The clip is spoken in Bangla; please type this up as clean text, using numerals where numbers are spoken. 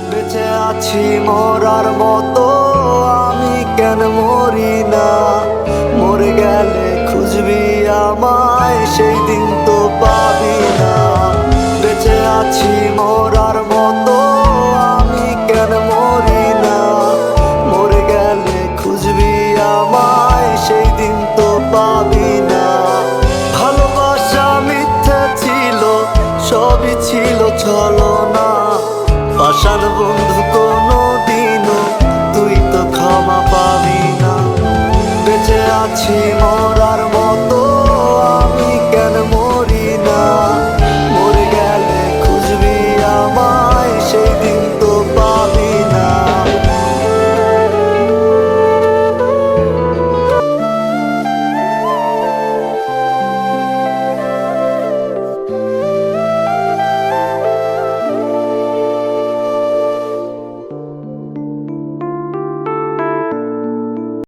বেঁচে আছি মরার মতো, আমি কেন মরি না? মরে গেলে খুঁজবি আমায়, সেই দিন তো পাবি না। বেঁচে আছি মরার মতো, আমি কেন মরি না? মরে গেলে খুঁজবি আমায়, সেই দিন তো পাবি না। ভালোবাসা মিথ্যে ছিল, সবই ছিল ছলো।